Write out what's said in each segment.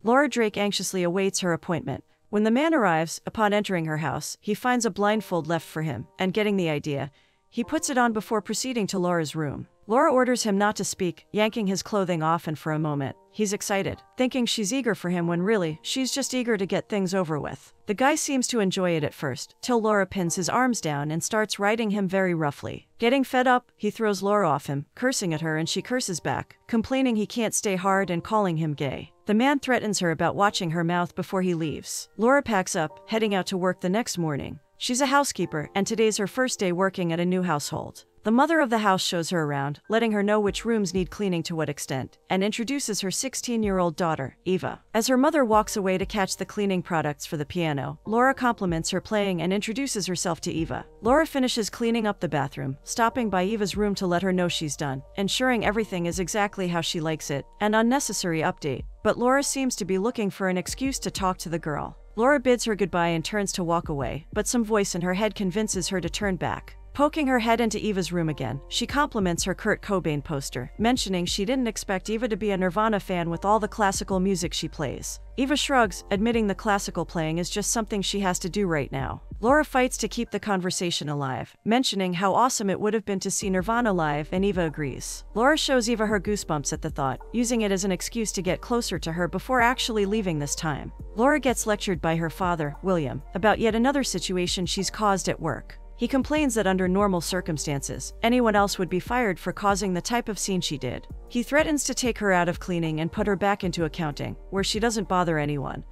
Laura Drake anxiously awaits her appointment. When the man arrives, upon entering her house, he finds a blindfold left for him, and getting the idea, he puts it on before proceeding to Laura's room. Laura orders him not to speak, yanking his clothing off, and for a moment, he's excited, thinking she's eager for him when really, she's just eager to get things over with. The guy seems to enjoy it at first, till Laura pins his arms down and starts riding him very roughly. Getting fed up, he throws Laura off him, cursing at her, and she curses back, complaining he can't stay hard and calling him gay. The man threatens her about watching her mouth before he leaves. Laura packs up, heading out to work the next morning. She's a housekeeper, and today's her first day working at a new household. The mother of the house shows her around, letting her know which rooms need cleaning to what extent, and introduces her 16-year-old daughter, Eva. As her mother walks away to catch the cleaning products for the piano, Laura compliments her playing and introduces herself to Eva. Laura finishes cleaning up the bathroom, stopping by Eva's room to let her know she's done, ensuring everything is exactly how she likes it. An unnecessary update, but Laura seems to be looking for an excuse to talk to the girl. Laura bids her goodbye and turns to walk away, but some voice in her head convinces her to turn back. Poking her head into Eva's room again, she compliments her Kurt Cobain poster, mentioning she didn't expect Eva to be a Nirvana fan with all the classical music she plays. Eva shrugs, admitting the classical playing is just something she has to do right now. Laura fights to keep the conversation alive, mentioning how awesome it would have been to see Nirvana live, and Eva agrees. Laura shows Eva her goosebumps at the thought, using it as an excuse to get closer to her before actually leaving this time. Laura gets lectured by her father, William, about yet another situation she's caused at work. He complains that under normal circumstances, anyone else would be fired for causing the type of scene she did. He threatens to take her out of cleaning and put her back into accounting, where she doesn't bother anyone.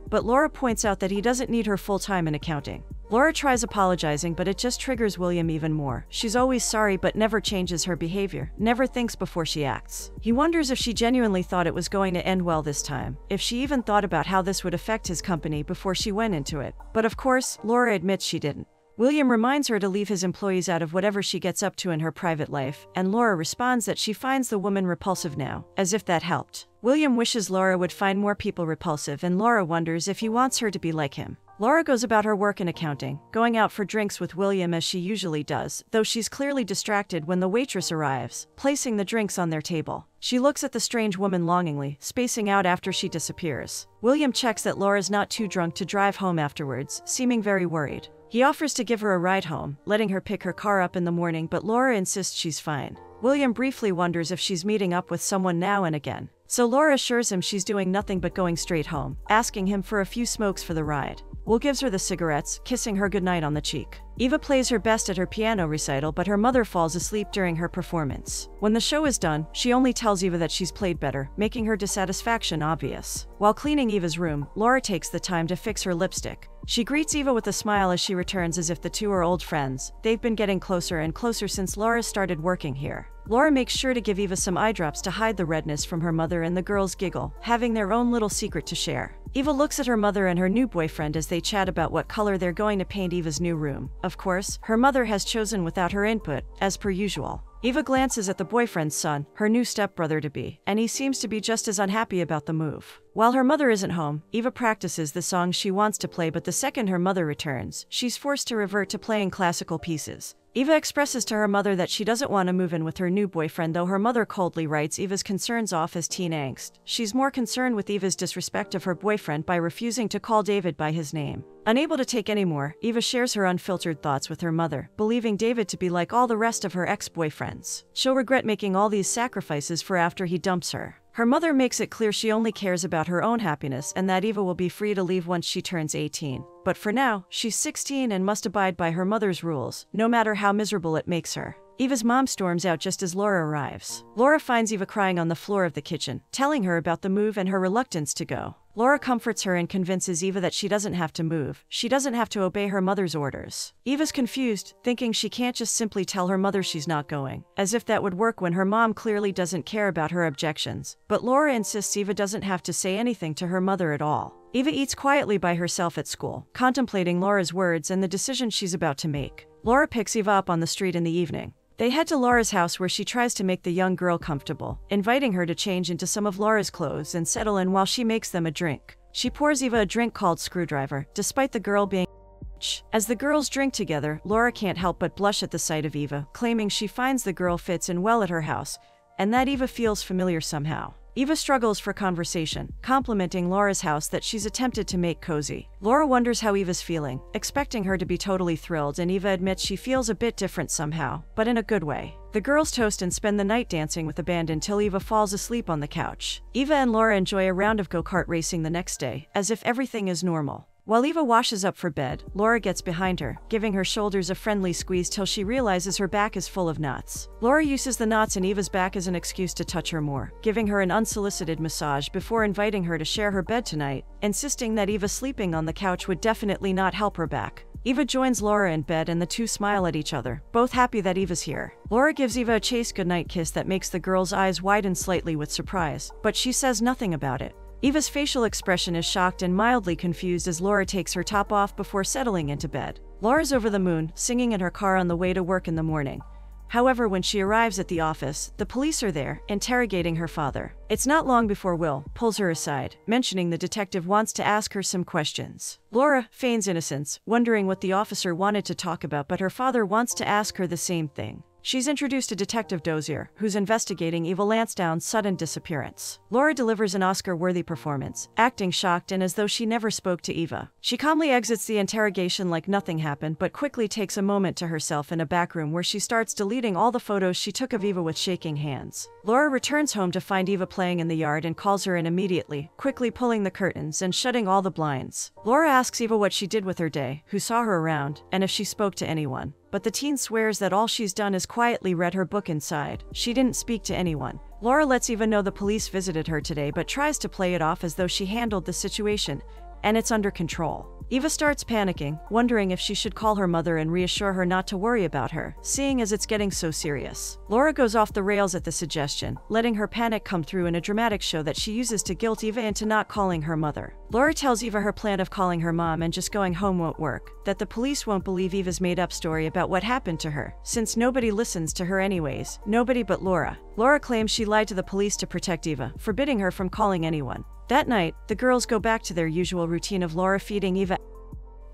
But Laura points out that he doesn't need her full-time in accounting. Laura tries apologizing, but it just triggers William even more. She's always sorry but never changes her behavior, never thinks before she acts. He wonders if she genuinely thought it was going to end well this time, if she even thought about how this would affect his company before she went into it. But of course, Laura admits she didn't. William reminds her to leave his employees out of whatever she gets up to in her private life, and Laura responds that she finds the woman repulsive now, as if that helped. William wishes Laura would find more people repulsive, and Laura wonders if he wants her to be like him. Laura goes about her work in accounting, going out for drinks with William as she usually does, though she's clearly distracted when the waitress arrives, placing the drinks on their table. She looks at the strange woman longingly, spacing out after she disappears. William checks that Laura's not too drunk to drive home afterwards, seeming very worried. He offers to give her a ride home, letting her pick her car up in the morning, but Laura insists she's fine. William briefly wonders if she's meeting up with someone now and again. So Laura assures him she's doing nothing but going straight home, asking him for a few smokes for the ride. Will gives her the cigarettes, kissing her goodnight on the cheek. Eva plays her best at her piano recital, but her mother falls asleep during her performance. When the show is done, she only tells Eva that she's played better, making her dissatisfaction obvious. While cleaning Eva's room, Laura takes the time to fix her lipstick. She greets Eva with a smile as she returns, as if the two are old friends. They've been getting closer and closer since Laura started working here. Laura makes sure to give Eva some eye drops to hide the redness from her mother, and the girls giggle, having their own little secret to share. Eva looks at her mother and her new boyfriend as they chat about what color they're going to paint Eva's new room. Of course, her mother has chosen without her input, as per usual. Eva glances at the boyfriend's son, her new stepbrother-to-be, and he seems to be just as unhappy about the move. While her mother isn't home, Eva practices the song she wants to play, but the second her mother returns, she's forced to revert to playing classical pieces. Eva expresses to her mother that she doesn't want to move in with her new boyfriend, though her mother coldly writes Eva's concerns off as teen angst. She's more concerned with Eva's disrespect of her boyfriend by refusing to call David by his name. Unable to take any more, Eva shares her unfiltered thoughts with her mother, believing David to be like all the rest of her ex-boyfriends. She'll regret making all these sacrifices for after he dumps her. Her mother makes it clear she only cares about her own happiness and that Eva will be free to leave once she turns 18. But for now, she's 16 and must abide by her mother's rules, no matter how miserable it makes her. Eva's mom storms out just as Laura arrives. Laura finds Eva crying on the floor of the kitchen, telling her about the move and her reluctance to go. Laura comforts her and convinces Eva that she doesn't have to move. She doesn't have to obey her mother's orders. Eva's confused, thinking she can't just simply tell her mother she's not going, as if that would work when her mom clearly doesn't care about her objections. But Laura insists Eva doesn't have to say anything to her mother at all. Eva eats quietly by herself at school, contemplating Laura's words and the decision she's about to make. Laura picks Eva up on the street in the evening. They head to Laura's house, where she tries to make the young girl comfortable, inviting her to change into some of Laura's clothes and settle in while she makes them a drink. She pours Eva a drink called Screwdriver, despite the girl being As the girls drink together, Laura can't help but blush at the sight of Eva, claiming she finds the girl fits in well at her house, and that Eva feels familiar somehow. Eva struggles for conversation, complimenting Laura's house that she's attempted to make cozy. Laura wonders how Eva's feeling, expecting her to be totally thrilled, and Eva admits she feels a bit different somehow, but in a good way. The girls toast and spend the night dancing with the band until Eva falls asleep on the couch. Eva and Laura enjoy a round of go-kart racing the next day, as if everything is normal. While Eva washes up for bed, Laura gets behind her, giving her shoulders a friendly squeeze till she realizes her back is full of knots. Laura uses the knots in Eva's back as an excuse to touch her more, giving her an unsolicited massage before inviting her to share her bed tonight, insisting that Eva sleeping on the couch would definitely not help her back. Eva joins Laura in bed and the two smile at each other, both happy that Eva's here. Laura gives Eva a chaste goodnight kiss that makes the girl's eyes widen slightly with surprise, but she says nothing about it. Eva's facial expression is shocked and mildly confused as Laura takes her top off before settling into bed. Laura's over the moon, singing in her car on the way to work in the morning. However, when she arrives at the office, the police are there, interrogating her father. It's not long before Will pulls her aside, mentioning the detective wants to ask her some questions. Laura feigns innocence, wondering what the officer wanted to talk about, but her father wants to ask her the same thing. She's introduced to Detective Dozier, who's investigating Eva Lansdowne's sudden disappearance. Laura delivers an Oscar-worthy performance, acting shocked and as though she never spoke to Eva. She calmly exits the interrogation like nothing happened, but quickly takes a moment to herself in a back room where she starts deleting all the photos she took of Eva with shaking hands. Laura returns home to find Eva playing in the yard and calls her in immediately, quickly pulling the curtains and shutting all the blinds. Laura asks Eva what she did with her day, who saw her around, and if she spoke to anyone. But the teen swears that all she's done is quietly read her book inside. She didn't speak to anyone. Laura lets Eva know the police visited her today but tries to play it off as though she handled the situation, and it's under control. Eva starts panicking, wondering if she should call her mother and reassure her not to worry about her, seeing as it's getting so serious. Laura goes off the rails at the suggestion, letting her panic come through in a dramatic show that she uses to guilt Eva into not calling her mother. Laura tells Eva her plan of calling her mom and just going home won't work, that the police won't believe Eva's made-up story about what happened to her, since nobody listens to her anyways, nobody but Laura. Laura claims she lied to the police to protect Eva, forbidding her from calling anyone. That night, the girls go back to their usual routine of Laura feeding Eva.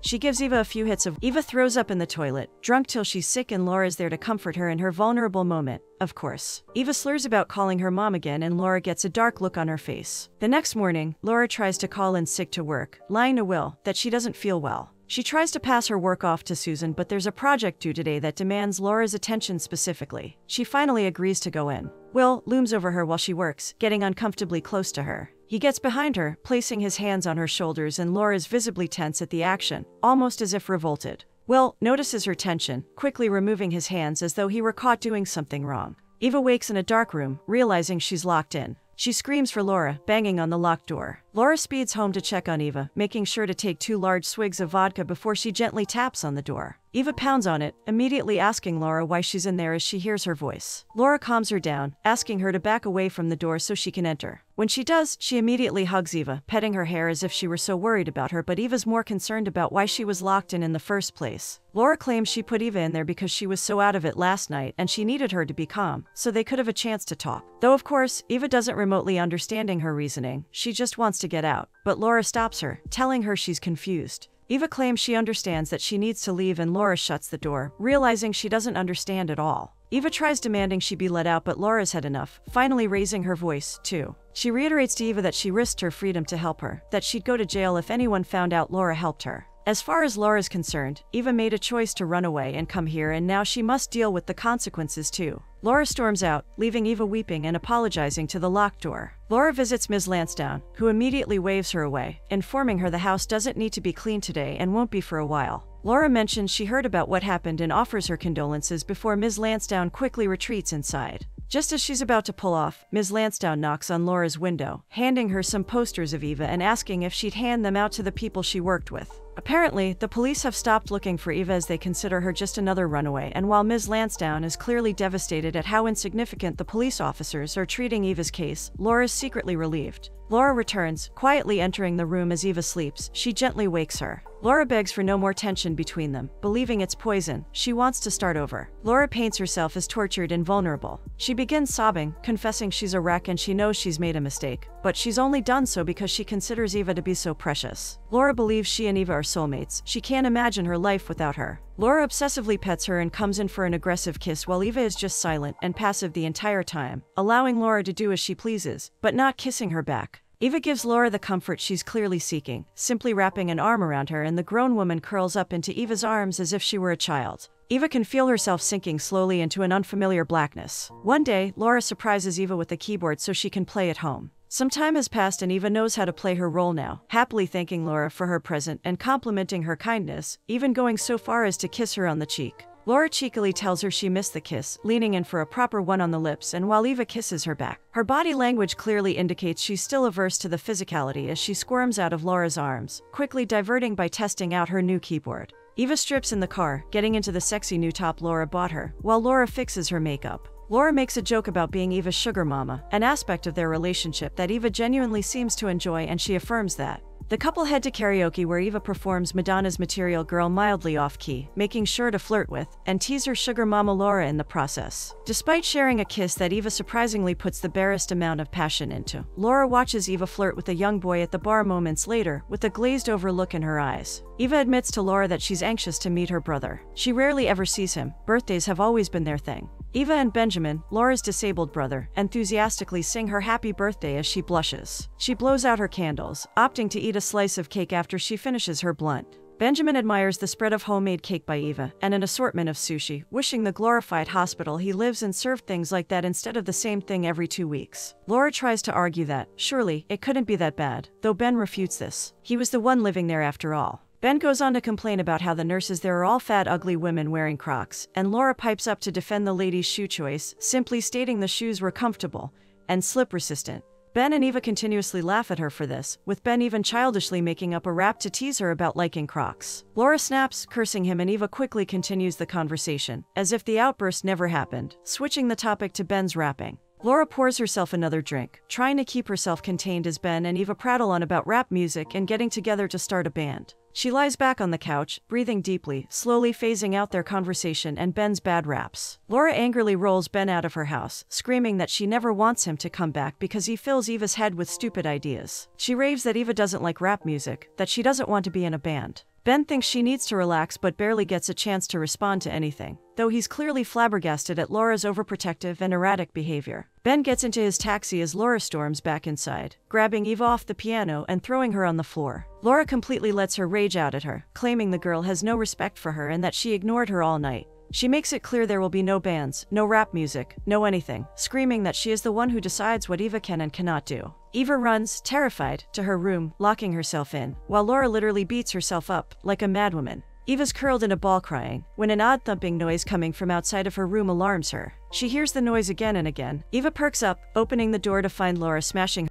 She gives Eva a few hits of Eva throws up in the toilet, drunk till she's sick, and Laura's there to comfort her in her vulnerable moment, of course. Eva slurs about calling her mom again and Laura gets a dark look on her face. The next morning, Laura tries to call in sick to work, lying to Will that she doesn't feel well. She tries to pass her work off to Susan, but there's a project due today that demands Laura's attention specifically. She finally agrees to go in. Will looms over her while she works, getting uncomfortably close to her. He gets behind her, placing his hands on her shoulders, and Laura is visibly tense at the action, almost as if revolted. Will notices her tension, quickly removing his hands as though he were caught doing something wrong. Eva wakes in a dark room, realizing she's locked in. She screams for Laura, banging on the locked door. Laura speeds home to check on Eva, making sure to take 2 large swigs of vodka before she gently taps on the door. Eva pounds on it, immediately asking Laura why she's in there as she hears her voice. Laura calms her down, asking her to back away from the door so she can enter. When she does, she immediately hugs Eva, petting her hair as if she were so worried about her, but Eva's more concerned about why she was locked in the first place. Laura claims she put Eva in there because she was so out of it last night and she needed her to be calm, so they could have a chance to talk. Though of course, Eva doesn't remotely understanding her reasoning, she just wants to get out. But Laura stops her, telling her she's confused. Eva claims she understands that she needs to leave and Laura shuts the door, realizing she doesn't understand at all. Eva tries demanding she be let out, but Laura's had enough, finally raising her voice, too. She reiterates to Eva that she risked her freedom to help her, that she'd go to jail if anyone found out Laura helped her. As far as Laura's concerned, Eva made a choice to run away and come here, and now she must deal with the consequences too. Laura storms out, leaving Eva weeping and apologizing to the locked door. Laura visits Ms. Lansdowne, who immediately waves her away, informing her the house doesn't need to be cleaned today and won't be for a while. Laura mentions she heard about what happened and offers her condolences before Ms. Lansdowne quickly retreats inside. Just as she's about to pull off, Ms. Lansdowne knocks on Laura's window, handing her some posters of Eva and asking if she'd hand them out to the people she worked with. Apparently, the police have stopped looking for Eva as they consider her just another runaway, and while Ms. Lansdowne is clearly devastated at how insignificant the police officers are treating Eva's case, Laura's secretly relieved. Laura returns, quietly entering the room as Eva sleeps. She gently wakes her. Laura begs for no more tension between them, believing it's poison. She wants to start over. Laura paints herself as tortured and vulnerable. She begins sobbing, confessing she's a wreck and she knows she's made a mistake, but she's only done so because she considers Eva to be so precious. Laura believes she and Eva are soulmates. She can't imagine her life without her. Laura obsessively pets her and comes in for an aggressive kiss while Eva is just silent and passive the entire time, allowing Laura to do as she pleases, but not kissing her back. Eva gives Laura the comfort she's clearly seeking, simply wrapping an arm around her, and the grown woman curls up into Eva's arms as if she were a child. Eva can feel herself sinking slowly into an unfamiliar blackness. One day, Laura surprises Eva with a keyboard so she can play at home. Some time has passed and Eva knows how to play her role now, happily thanking Laura for her present and complimenting her kindness, even going so far as to kiss her on the cheek. Laura cheekily tells her she missed the kiss, leaning in for a proper one on the lips, and while Eva kisses her back, her body language clearly indicates she's still averse to the physicality as she squirms out of Laura's arms, quickly diverting by testing out her new keyboard. Eva strips in the car, getting into the sexy new top Laura bought her, while Laura fixes her makeup. Laura makes a joke about being Eva's sugar mama, an aspect of their relationship that Eva genuinely seems to enjoy, and she affirms that. The couple head to karaoke where Eva performs Madonna's Material Girl mildly off-key, making sure to flirt with and tease her sugar mama Laura in the process. Despite sharing a kiss that Eva surprisingly puts the barest amount of passion into, Laura watches Eva flirt with a young boy at the bar moments later with a glazed-over look in her eyes. Eva admits to Laura that she's anxious to meet her brother. She rarely ever sees him. Birthdays have always been their thing. Eva and Benjamin, Laura's disabled brother, enthusiastically sing her happy birthday as she blushes. She blows out her candles, opting to eat a slice of cake after she finishes her blunt. Benjamin admires the spread of homemade cake by Eva and an assortment of sushi, wishing the glorified hospital he lives in served things like that instead of the same thing every 2 weeks. Laura tries to argue that, surely, it couldn't be that bad, though Ben refutes this. He was the one living there after all. Ben goes on to complain about how the nurses there are all fat, ugly women wearing Crocs, and Laura pipes up to defend the lady's shoe choice, simply stating the shoes were comfortable and slip-resistant. Ben and Eva continuously laugh at her for this, with Ben even childishly making up a rap to tease her about liking Crocs. Laura snaps, cursing him, and Eva quickly continues the conversation, as if the outburst never happened, switching the topic to Ben's rapping. Laura pours herself another drink, trying to keep herself contained as Ben and Eva prattle on about rap music and getting together to start a band. She lies back on the couch, breathing deeply, slowly phasing out their conversation and Ben's bad raps. Laura angrily rolls Ben out of her house, screaming that she never wants him to come back because he fills Eva's head with stupid ideas. She raves that Eva doesn't like rap music, that she doesn't want to be in a band. Ben thinks she needs to relax but barely gets a chance to respond to anything, though he's clearly flabbergasted at Laura's overprotective and erratic behavior. Ben gets into his taxi as Laura storms back inside, grabbing Eva off the piano and throwing her on the floor. Laura completely lets her rage out at her, claiming the girl has no respect for her and that she ignored her all night. She makes it clear there will be no bands, no rap music, no anything, screaming that she is the one who decides what Eva can and cannot do. Eva runs, terrified, to her room, locking herself in, while Laura literally beats herself up, like a madwoman. Eva's curled in a ball crying, when an odd thumping noise coming from outside of her room alarms her. She hears the noise again and again. Eva perks up, opening the door to find Laura smashing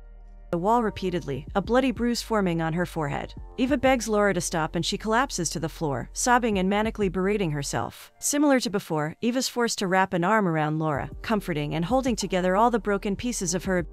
the wall repeatedly, a bloody bruise forming on her forehead. Eva begs Laura to stop and she collapses to the floor, sobbing and manically berating herself. Similar to before, Eva's forced to wrap an arm around Laura, comforting and holding together all the broken pieces of her.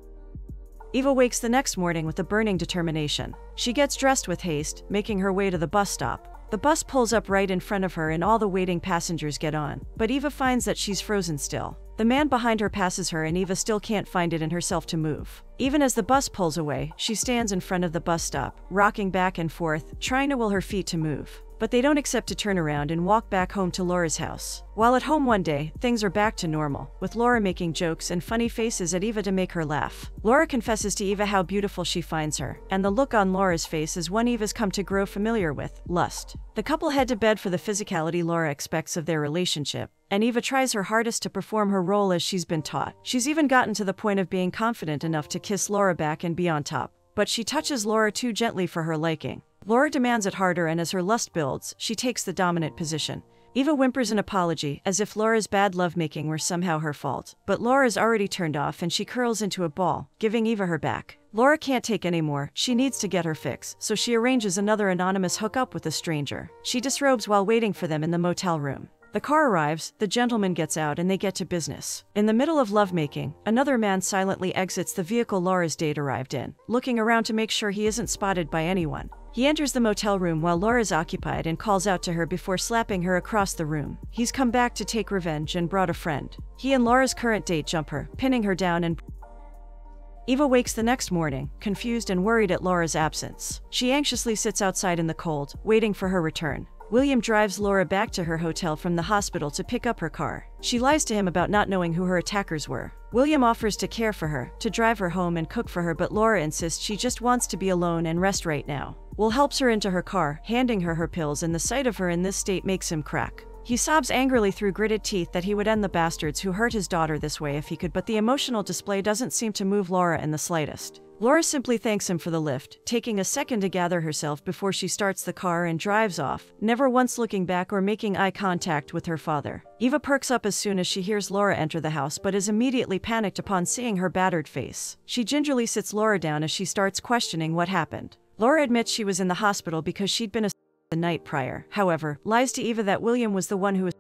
Eva wakes the next morning with a burning determination. She gets dressed with haste, making her way to the bus stop. The bus pulls up right in front of her and all the waiting passengers get on, but Eva finds that she's frozen still. The man behind her passes her and Eva still can't find it in herself to move. Even as the bus pulls away, she stands in front of the bus stop, rocking back and forth, trying to will her feet to move. But they don't accept to turn around and walk back home to Laura's house. While at home one day, things are back to normal, with Laura making jokes and funny faces at Eva to make her laugh. Laura confesses to Eva how beautiful she finds her, and the look on Laura's face is one Eva's come to grow familiar with: lust. The couple head to bed for the physicality Laura expects of their relationship, and Eva tries her hardest to perform her role as she's been taught. She's even gotten to the point of being confident enough to kiss Laura back and be on top, but she touches Laura too gently for her liking. Laura demands it harder, and as her lust builds, she takes the dominant position. Eva whimpers an apology, as if Laura's bad lovemaking were somehow her fault, but Laura's already turned off and she curls into a ball, giving Eva her back. Laura can't take any more, she needs to get her fix, so she arranges another anonymous hookup with a stranger. She disrobes while waiting for them in the motel room. The car arrives, the gentleman gets out, and they get to business. In the middle of lovemaking, another man silently exits the vehicle Laura's date arrived in, looking around to make sure he isn't spotted by anyone. He enters the motel room while Laura's occupied and calls out to her before slapping her across the room. He's come back to take revenge and brought a friend. He and Laura's current date jump her, pinning her down, and Eva wakes the next morning, confused and worried at Laura's absence. She anxiously sits outside in the cold, waiting for her return. William drives Laura back to her hotel from the hospital to pick up her car. She lies to him about not knowing who her attackers were. William offers to care for her, to drive her home and cook for her, but Laura insists she just wants to be alone and rest right now. Will helps her into her car, handing her pills, and the sight of her in this state makes him crack. He sobs angrily through gritted teeth that he would end the bastards who hurt his daughter this way if he could, but the emotional display doesn't seem to move Laura in the slightest. Laura simply thanks him for the lift, taking a second to gather herself before she starts the car and drives off, never once looking back or making eye contact with her father. Eva perks up as soon as she hears Laura enter the house but is immediately panicked upon seeing her battered face. She gingerly sits Laura down as she starts questioning what happened. Laura admits she was in the hospital because she'd been the night prior, however, lies to Eva that William was the one who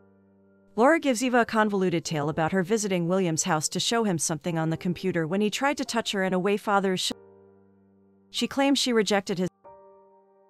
Laura gives Eva a convoluted tale about her visiting William's house to show him something on the computer when he tried to touch her in a way fathers. She claims she rejected his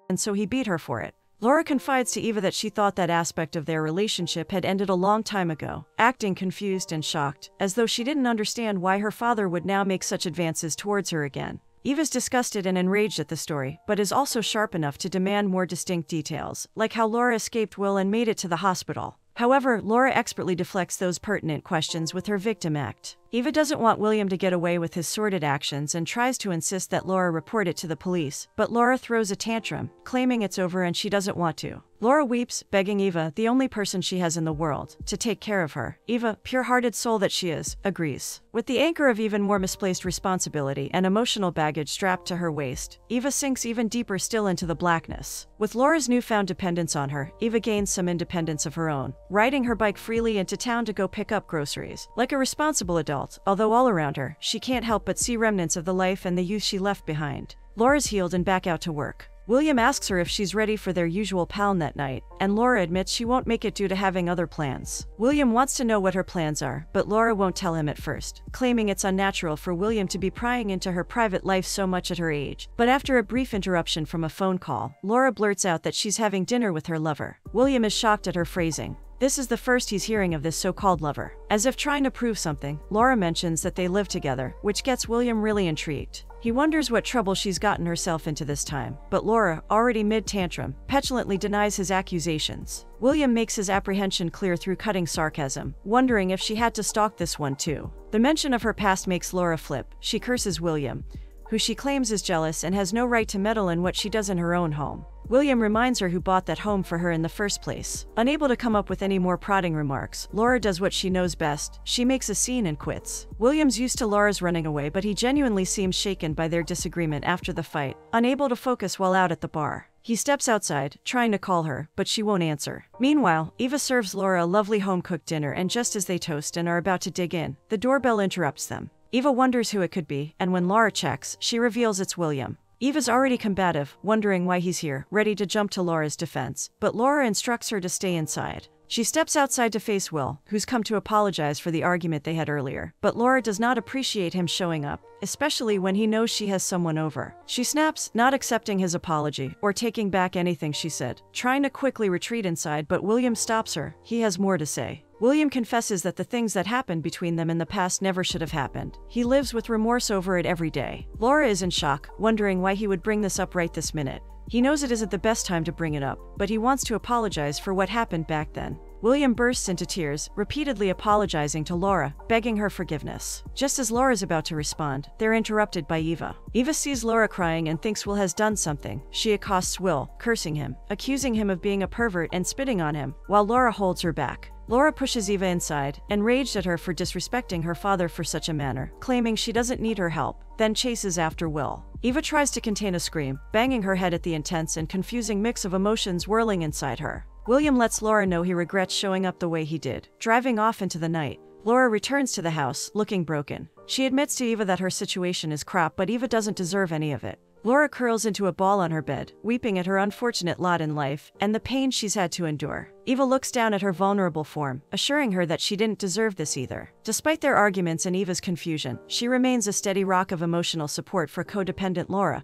and so he beat her for it. Laura confides to Eva that she thought that aspect of their relationship had ended a long time ago, acting confused and shocked, as though she didn't understand why her father would now make such advances towards her again. Eva's disgusted and enraged at the story, but is also sharp enough to demand more distinct details, like how Laura escaped Will and made it to the hospital. However, Laura expertly deflects those pertinent questions with her victim act. Eva doesn't want William to get away with his sordid actions and tries to insist that Laura report it to the police, but Laura throws a tantrum, claiming it's over and she doesn't want to. Laura weeps, begging Eva, the only person she has in the world, to take care of her. Eva, pure-hearted soul that she is, agrees. With the anchor of even more misplaced responsibility and emotional baggage strapped to her waist, Eva sinks even deeper still into the blackness. With Laura's newfound dependence on her, Eva gains some independence of her own, riding her bike freely into town to go pick up groceries. Like a responsible adult, although all around her, she can't help but see remnants of the life and the youth she left behind. Laura's healed and back out to work. William asks her if she's ready for their usual pound that night, and Laura admits she won't make it due to having other plans. William wants to know what her plans are, but Laura won't tell him at first, claiming it's unnatural for William to be prying into her private life so much at her age. But after a brief interruption from a phone call, Laura blurts out that she's having dinner with her lover. William is shocked at her phrasing. This is the first he's hearing of this so-called lover. As if trying to prove something, Laura mentions that they live together, which gets William really intrigued. He wonders what trouble she's gotten herself into this time, but Laura, already mid-tantrum, petulantly denies his accusations. William makes his apprehension clear through cutting sarcasm, wondering if she had to stalk this one too. The mention of her past makes Laura flip. She curses William, who she claims is jealous and has no right to meddle in what she does in her own home. William reminds her who bought that home for her in the first place. Unable to come up with any more prodding remarks, Laura does what she knows best. She makes a scene and quits. William's used to Laura's running away, but he genuinely seems shaken by their disagreement after the fight, unable to focus while out at the bar. He steps outside, trying to call her, but she won't answer. Meanwhile, Eva serves Laura a lovely home-cooked dinner, and just as they toast and are about to dig in, the doorbell interrupts them. Eva wonders who it could be, and when Laura checks, she reveals it's William. Eva's already combative, wondering why he's here, ready to jump to Laura's defense, but Laura instructs her to stay inside. She steps outside to face Will, who's come to apologize for the argument they had earlier, but Laura does not appreciate him showing up, especially when he knows she has someone over. She snaps, not accepting his apology, or taking back anything she said, trying to quickly retreat inside, but William stops her. He has more to say. William confesses that the things that happened between them in the past never should have happened. He lives with remorse over it every day. Laura is in shock, wondering why he would bring this up right this minute. He knows it isn't the best time to bring it up, but he wants to apologize for what happened back then. William bursts into tears, repeatedly apologizing to Laura, begging her forgiveness. Just as Laura's about to respond, they're interrupted by Eva. Eva sees Laura crying and thinks Will has done something. She accosts Will, cursing him, accusing him of being a pervert and spitting on him, while Laura holds her back. Laura pushes Eva inside, enraged at her for disrespecting her father for such a manner, claiming she doesn't need her help, then chases after Will. Eva tries to contain a scream, banging her head at the intense and confusing mix of emotions whirling inside her. William lets Laura know he regrets showing up the way he did, driving off into the night. Laura returns to the house, looking broken. She admits to Eva that her situation is crap, but Eva doesn't deserve any of it. Laura curls into a ball on her bed, weeping at her unfortunate lot in life and the pain she's had to endure. Eva looks down at her vulnerable form, assuring her that she didn't deserve this either. Despite their arguments and Eva's confusion, she remains a steady rock of emotional support for codependent Laura,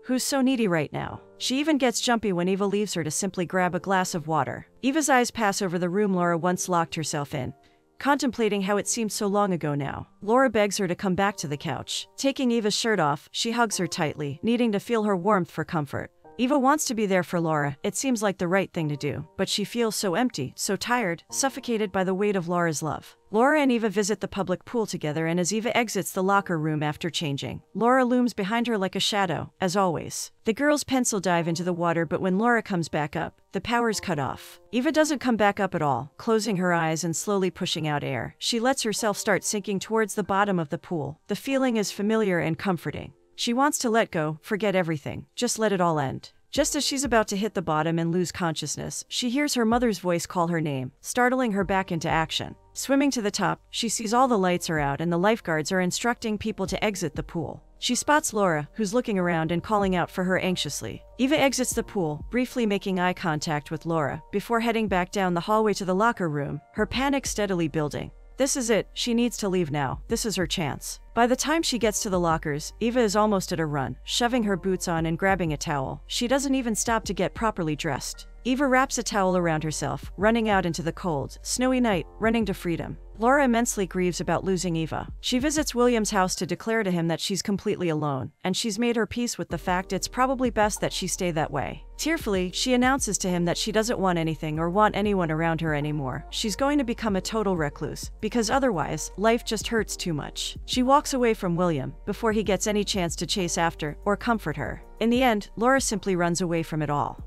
who's so needy right now. She even gets jumpy when Eva leaves her to simply grab a glass of water. Eva's eyes pass over the room Laura once locked herself in, contemplating how it seemed so long ago now. Laura begs her to come back to the couch. Taking Eva's shirt off, she hugs her tightly, needing to feel her warmth for comfort. Eva wants to be there for Laura, it seems like the right thing to do, but she feels so empty, so tired, suffocated by the weight of Laura's love. Laura and Eva visit the public pool together, and as Eva exits the locker room after changing, Laura looms behind her like a shadow, as always. The girls pencil dive into the water, but when Laura comes back up, the power's cut off. Eva doesn't come back up at all, closing her eyes and slowly pushing out air. She lets herself start sinking towards the bottom of the pool. The feeling is familiar and comforting. She wants to let go, forget everything, just let it all end. Just as she's about to hit the bottom and lose consciousness, she hears her mother's voice call her name, startling her back into action. Swimming to the top, she sees all the lights are out and the lifeguards are instructing people to exit the pool. She spots Laura, who's looking around and calling out for her anxiously. Eva exits the pool, briefly making eye contact with Laura, before heading back down the hallway to the locker room, her panic steadily building. This is it, she needs to leave now, this is her chance. By the time she gets to the lockers, Eva is almost at a run, shoving her boots on and grabbing a towel. She doesn't even stop to get properly dressed. Eva wraps a towel around herself, running out into the cold, snowy night, running to freedom. Laura immensely grieves about losing Eva. She visits William's house to declare to him that she's completely alone, and she's made her peace with the fact it's probably best that she stay that way. Tearfully, she announces to him that she doesn't want anything or want anyone around her anymore. She's going to become a total recluse, because otherwise, life just hurts too much. She walks away from William, before he gets any chance to chase after or comfort her. In the end, Laura simply runs away from it all.